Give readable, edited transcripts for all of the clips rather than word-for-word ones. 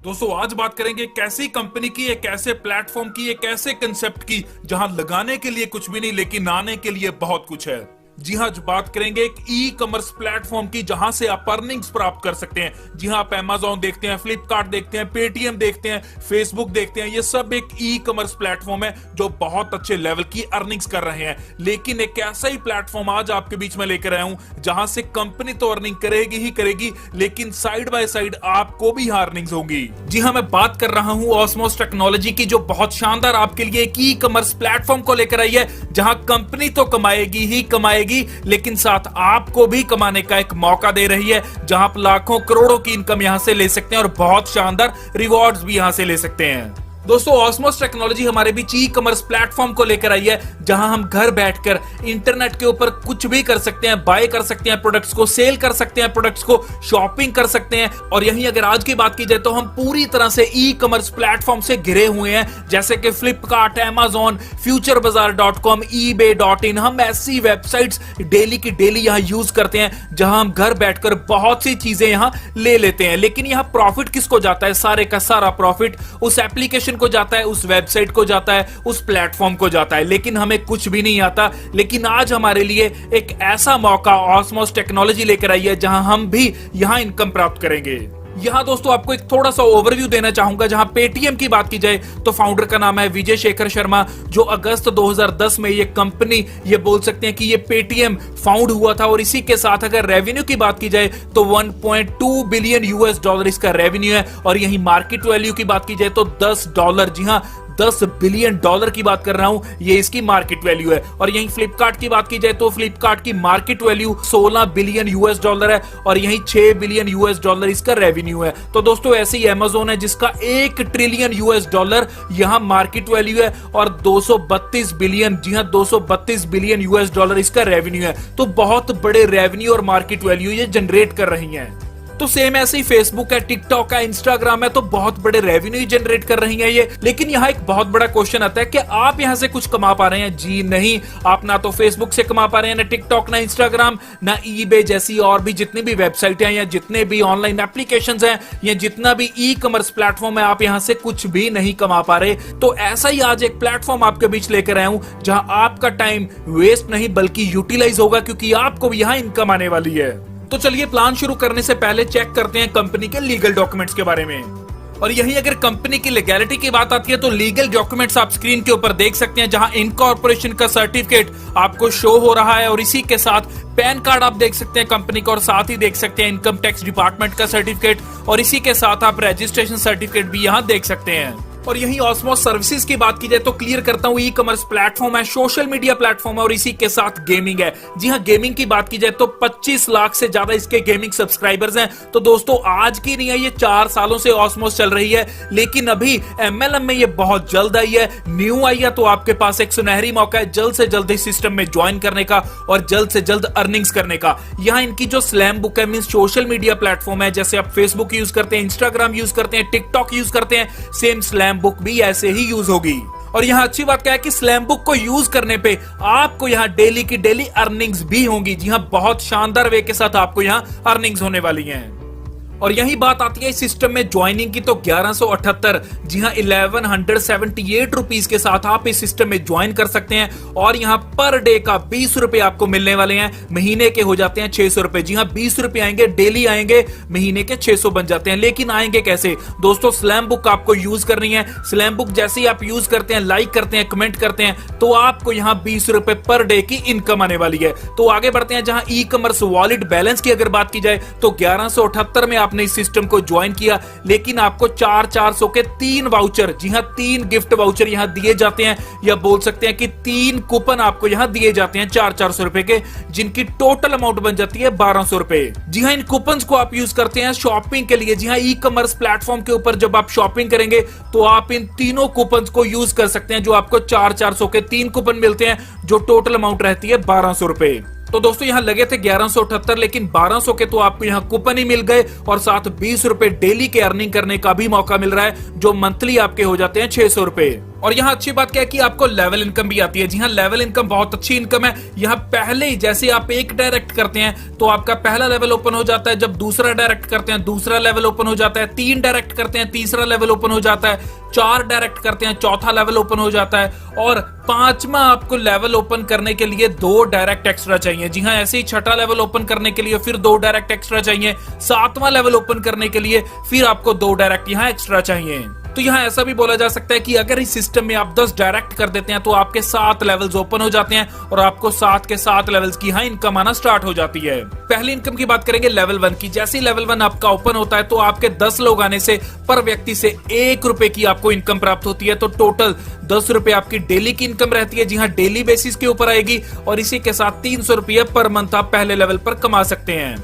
दोस्तों आज बात करेंगे एक ऐसी कंपनी की, एक ऐसे प्लेटफॉर्म की, एक ऐसे कंसेप्ट की जहां लगाने के लिए कुछ भी नहीं लेकिन आने के लिए बहुत कुछ है। जी हाँ, आज बात करेंगे एक ई कॉमर्स प्लेटफॉर्म की जहां से आप अर्निंग्स प्राप्त कर सकते हैं। जी हाँ, आप अमेजॉन देखते हैं, फ्लिपकार्ट देखते हैं, पेटीएम देखते हैं, फेसबुक देखते हैं, ये सब एक ई कॉमर्स प्लेटफॉर्म है जो बहुत अच्छे लेवल की अर्निंग्स कर रहे हैं। लेकिन एक ऐसा ही प्लेटफॉर्म आज आपके बीच में लेकर आया हूं जहां से कंपनी तो अर्निंग करेगी ही करेगी, लेकिन साइड बाय साइड आपको भी अर्निंग्स होंगी। जी हाँ, मैं बात कर रहा हूं ऑस्मोस टेक्नोलॉजी की, जो बहुत शानदार आपके लिए एक ई कॉमर्स प्लेटफॉर्म को लेकर आई है जहां कंपनी तो कमाएगी ही कमाएगी, लेकिन साथ आपको भी कमाने का एक मौका दे रही है जहां आप लाखों करोड़ों की इनकम यहां से ले सकते हैं और बहुत शानदार रिवॉर्ड्स भी यहां से ले सकते हैं। दोस्तों, ऑस्मोस टेक्नोलॉजी हमारे बीच ई कॉमर्स प्लेटफॉर्म को लेकर आई है जहां हम घर बैठकर इंटरनेट के ऊपर कुछ भी कर सकते हैं, बाय कर सकते हैं प्रोडक्ट्स को, सेल कर सकते हैं प्रोडक्ट्स को, शॉपिंग कर सकते हैं। और यहीं अगर आज की बात की जाए तो हम पूरी तरह से ई कॉमर्स प्लेटफॉर्म से घिरे हुए हैं, जैसे कि फ्लिपकार्ट, अमेजॉन, futurebazaar.com, ebay.in। हम ऐसी वेबसाइट्स डेली की डेली यहां यूज करते हैं जहां हम घर बैठकर बहुत सी चीजें यहां ले लेते हैं। लेकिन यहां प्रॉफिट किसको जाता है? सारे का सारा प्रॉफिट उस एप्लीकेशन को जाता है, उस वेबसाइट को जाता है, उस प्लेटफॉर्म को जाता है, लेकिन हमें कुछ भी नहीं आता। लेकिन आज हमारे लिए एक ऐसा मौका ऑस्मोस टेक्नोलॉजी लेकर आई है जहां हम भी यहां इनकम प्राप्त करेंगे। यहां दोस्तों आपको एक थोड़ा सा ओवरव्यू देना चाहूंगा। जहां पेटीएम की बात की जाए तो फाउंडर का नाम है विजय शेखर शर्मा, जो अगस्त 2010 में ये कंपनी, ये बोल सकते हैं कि ये पेटीएम फाउंड हुआ था। और इसी के साथ अगर रेवेन्यू की बात की जाए तो 1.2 बिलियन यूएस डॉलर इसका रेवेन्यू है। और यही मार्केट वैल्यू की बात की जाए तो $10, जी हां, $10 बिलियन की बात कर रहा हूं, ये इसकी मार्केट वैल्यू है। और यहीं फ्लिपकार्ट की बात की जाए तो फ्लिपकार्ट की मार्केट वैल्यू $16 बिलियन है और यहीं $6 बिलियन इसका रेवेन्यू है। तो दोस्तों ऐसे ही अमेजोन है जिसका $1 ट्रिलियन यहां मार्केट वैल्यू है और 232 बिलियन, जी हां, $232 बिलियन इसका रेवेन्यू है। तो बहुत बड़े रेवेन्यू और मार्केट वैल्यू ये जनरेट कर रही हैं। तो सेम ऐसे ही फेसबुक है, टिकटॉक है, इंस्टाग्राम है, तो बहुत बड़े रेवेन्यू जनरेट कर रही हैं ये। लेकिन यहाँ एक बहुत बड़ा क्वेश्चन आता है कि आप यहाँ से कुछ कमा पा रहे हैं? जी नहीं, आप ना तो फेसबुक से कमा पा रहे हैं, ना टिकटॉक, ना इंस्टाग्राम, ना ईबे जैसी और भी जितनी भी वेबसाइट हैं या जितने भी ऑनलाइन एप्लीकेशंस हैं या जितना भी ई कॉमर्स प्लेटफॉर्म है, आप यहाँ से कुछ भी नहीं कमा पा रहे। तो ऐसा ही आज एक प्लेटफॉर्म आपके बीच लेकर आया हूं जहां आपका टाइम वेस्ट नहीं बल्कि यूटिलाइज होगा, क्योंकि आपको भी यहाँ इनकम आने वाली है। तो चलिए प्लान शुरू करने से पहले चेक करते हैं कंपनी के लीगल डॉक्यूमेंट्स के बारे में। और यहीं अगर कंपनी की लीगैलिटी की बात आती है तो लीगल डॉक्यूमेंट्स आप स्क्रीन के ऊपर देख सकते हैं, जहां इनकॉर्पोरेशन का सर्टिफिकेट आपको शो हो रहा है और इसी के साथ पैन कार्ड आप देख सकते हैं कंपनी का, और साथ ही देख सकते हैं इनकम टैक्स डिपार्टमेंट का सर्टिफिकेट, और इसी के साथ आप रजिस्ट्रेशन सर्टिफिकेट भी यहां देख सकते हैं। और यही ऑस्मोस सर्विसेज की बात की जाए तो क्लियर करता हूं, ई कॉमर्स प्लेटफॉर्म है, सोशल मीडिया प्लेटफॉर्म है और इसी के साथ गेमिंग है। जी हां, गेमिंग की बात की जाए तो 25 लाख से ज्यादा इसके गेमिंग सब्सक्राइबर्स हैं। तो दोस्तों आज की नहीं है, ये 4 सालों से ऑस्मोस चल रही है, लेकिन अभी एमएलएम में ये बहुत जल्द आई है, न्यू आई है। तो आपके पास एक सुनहरी मौका है जल्द से जल्द इस सिस्टम में ज्वाइन करने का और जल्द से जल्द अर्निंग्स करने का। यहाँ इनकी जो स्लैम बुक है, मीन सोशल मीडिया प्लेटफॉर्म है, जैसे आप फेसबुक यूज करते हैं, इंस्टाग्राम यूज करते हैं, टिकटॉक यूज करते हैं, सेम स्लैम बुक भी ऐसे ही यूज होगी। और यहाँ अच्छी बात क्या है कि स्लैम बुक को यूज करने पे आपको यहाँ डेली की डेली अर्निंग्स भी होंगी। जी हाँ, बहुत शानदार वे के साथ आपको यहाँ अर्निंग्स होने वाली हैं। और यही बात आती है इस सिस्टम में ज्वाइनिंग की तो 1178, जी हाँ, 1178 रुपीज के साथ आप इस सिस्टम में ज्वाइन कर सकते हैं। और यहाँ पर डे का 20 रुपए आपको मिलने वाले हैं, महीने के हो जाते हैं 600 रुपए। जी हाँ, 20 रुपए आएंगे, डेली आएंगे, महीने के 600 बन जाते हैं। लेकिन आएंगे कैसे दोस्तों? स्लैम बुक आपको यूज करनी है। स्लैम बुक जैसे ही आप यूज करते हैं, लाइक करते हैं, कमेंट करते हैं, तो आपको यहाँ 20 रुपए पर डे की इनकम आने वाली है। तो आगे बढ़ते हैं, जहां ई कॉमर्स वॉलेट बैलेंस की अगर बात की जाए तो 1178 में आपने इस सिस्टम को ज्वाइन किया, लेकिन आपको 400 के 3 वाउचर, जी हां, 3 गिफ्ट वाउचर यहां दिए जाते हैं, या बोल सकते हैं कि 3 कूपन आपको यहां दिए जाते हैं 400 रुपए के, जिनकी टोटल अमाउंट बन जाती है 1200 रुपए। जी हां, इन कूपन को आप यूज करते हैं शॉपिंग के लिए। जी हां, ई कॉमर्स प्लेटफॉर्म के ऊपर जब आप शॉपिंग करेंगे तो आप इन तीनों कूपन को यूज कर सकते हैं, जो आपको 400 के 3 कूपन मिलते हैं, जो टोटल अमाउंट रहती है 1200 रुपए। तो दोस्तों यहाँ लगे थे 1178, लेकिन 1200 के तो आपको यहाँ कूपन ही मिल गए और साथ 20 रुपए डेली के अर्निंग करने का भी मौका मिल रहा है, जो मंथली आपके हो जाते हैं 600 रुपए। और यहाँ अच्छी बात क्या है कि आपको लेवल इनकम भी आती है। जी हाँ, लेवल इनकम बहुत अच्छी इनकम है। यहाँ पहले ही जैसे आप एक डायरेक्ट करते हैं तो आपका पहला लेवल ओपन हो जाता है, जब दूसरा डायरेक्ट करते हैं दूसरा लेवल ओपन हो जाता है, 3 डायरेक्ट करते हैं तीसरा लेवल ओपन हो जाता है, 4 डायरेक्ट करते हैं चौथा लेवल ओपन हो जाता है, और 5वां आपको लेवल ओपन करने के लिए 2 डायरेक्ट एक्स्ट्रा चाहिए। जी हाँ, ऐसे ही छठा लेवल ओपन करने के लिए फिर 2 डायरेक्ट एक्स्ट्रा चाहिए, 7वां लेवल ओपन करने के लिए फिर आपको 2 डायरेक्ट यहाँ एक्स्ट्रा चाहिए। तो यहाँ ऐसा भी बोला जा सकता है कि अगर इस सिस्टम में आप 10 डायरेक्ट कर देते हैं तो आपके 7 लेवल्स ओपन हो जाते हैं और आपको 7 के 7 लेवल्स की यहाँ इनकम आना स्टार्ट हो जाती है। पहली इनकम की बात करेंगे लेवल 1 की। जैसे ही लेवल 1 आपका ओपन होता है तो आपके 10 लोग आने से पर व्यक्ति से 1 रुपए की आपको इनकम प्राप्त होती है। तो टोटल 10 रुपए आपकी डेली की इनकम रहती है। जी हाँ, डेली बेसिस के ऊपर आएगी और इसी के साथ 300 रुपये पर मंथ आप पहले लेवल पर कमा सकते हैं।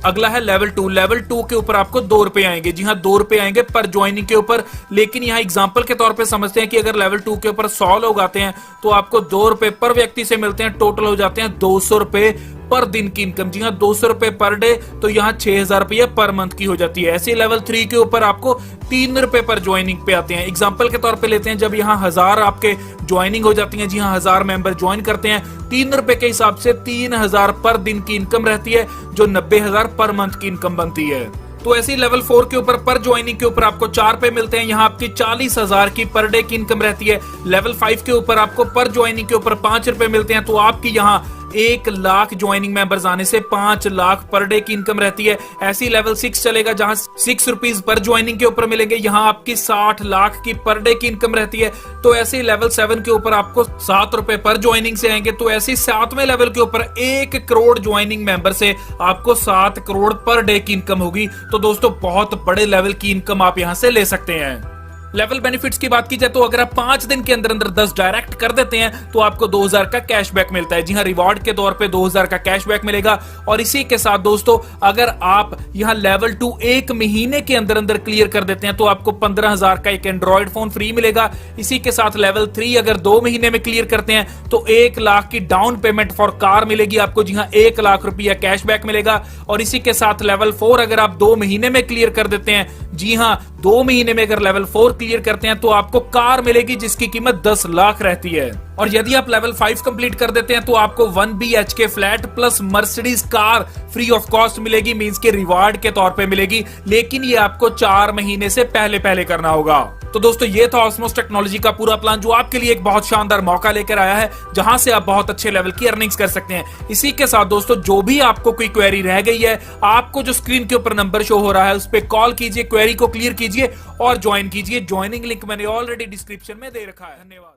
अगला है लेवल 2। लेवल 2 के ऊपर आपको 2 रुपए आएंगे। जी हाँ, 2 रुपए आएंगे पर ज्वाइनिंग के ऊपर। लेकिन यहाँ एग्जांपल के तौर पे समझते हैं कि अगर लेवल 2 के ऊपर 100 लोग आते हैं तो आपको 2 रुपए पर व्यक्ति से मिलते हैं। टोटल हो जाते हैं 200 रुपए पर दिन की इनकम। जी हाँ, 200 रुपए पर डे, तो यहाँ 6000 रुपये पर मंथ की हो जाती है। ऐसे लेवल 3 के ऊपर आपको 3 रुपए पर ज्वाइनिंग पे आते हैं। एग्जाम्पल के तौर पे लेते हैं, जब यहाँ 1000 आपके ज्वाइनिंग हो जाती है। जी हाँ, 1000 मेंबर ज्वाइन करते हैं, 3 रुपए के हिसाब से 3000 पर दिन की इनकम रहती है, जो 90000 पर मंथ की इनकम बनती है। तो ऐसी लेवल 4 के ऊपर पर ज्वाइनिंग के ऊपर आपको 4 रुपए मिलते हैं। यहाँ आपकी 40,000 की पर डे की इनकम रहती है। लेवल 5 के ऊपर आपको पर ज्वाइनिंग के ऊपर 5 रुपए मिलते हैं। तो आपकी यहाँ 1 लाख ज्वाइनिंग मेंबर्स आने से 5 लाख पर डे की इनकम रहती है। ऐसी लेवल 6 चलेगा जहां 6 रुपीज पर ज्वाइनिंग के ऊपर मिलेंगे। यहाँ आपकी 60 लाख की पर डे की इनकम रहती है। तो ऐसे लेवल 7 के ऊपर आपको 7 रुपए पर ज्वाइनिंग से आएंगे। तो ऐसे 7वें लेवल के ऊपर 1 करोड़ ज्वाइनिंग मेंबर से आपको 7 करोड़ पर डे की इनकम होगी। तो दोस्तों, बहुत बड़े लेवल की इनकम आप यहां से ले सकते हैं। लेवल बेनिफिट्स की बात की जाए तो अगर आप 5 दिन के अंदर अंदर 10 डायरेक्ट कर देते हैं तो आपको 2000 का कैशबैक मिलता है। जी हाँ, रिवॉर्ड के तौर पे 2000 का कैशबैक मिलेगा। और इसी के साथ दोस्तों, अगर आप यहाँ लेवल 2 1 महीने के अंदर अंदर क्लियर कर देते हैं तो आपको 15000 का एक एंड्रॉइड फोन फ्री मिलेगा। इसी के साथ लेवल 3 अगर 2 महीने में क्लियर करते हैं तो 1 लाख की डाउन पेमेंट फॉर कार मिलेगी आपको। जी हाँ, 1 लाख रुपया कैशबैक मिलेगा। और इसी के साथ लेवल 4 अगर आप 2 महीने में क्लियर कर देते हैं, जी हाँ, 2 महीने में अगर लेवल 4 क्लियर करते हैं तो आपको कार मिलेगी जिसकी कीमत 10 लाख रहती है। और यदि आप लेवल 5 कंप्लीट कर देते हैं तो आपको 1 BHK flat plus Mercedes car free of cost मिलेगी, मींस के रिवार्ड के तौर पे मिलेगी। लेकिन ये आपको 4 महीने से पहले पहले करना होगा। तो दोस्तों, ये था ऑस्मोस टेक्नोलॉजी का पूरा प्लान, जो आपके लिए एक बहुत शानदार मौका लेकर आया है, जहां से आप बहुत अच्छे लेवल की अर्निंग्स कर सकते हैं। इसी के साथ दोस्तों, जो भी आपको कोई क्वेरी रह गई है, आपको जो स्क्रीन के ऊपर नंबर शो हो रहा है उस पर कॉल कीजिए, क्वेरी को क्लियर कीजिए और ज्वाइन कीजिए। ज्वाइनिंग लिंक मैंने ऑलरेडी डिस्क्रिप्शन में दे रखा है। धन्यवाद।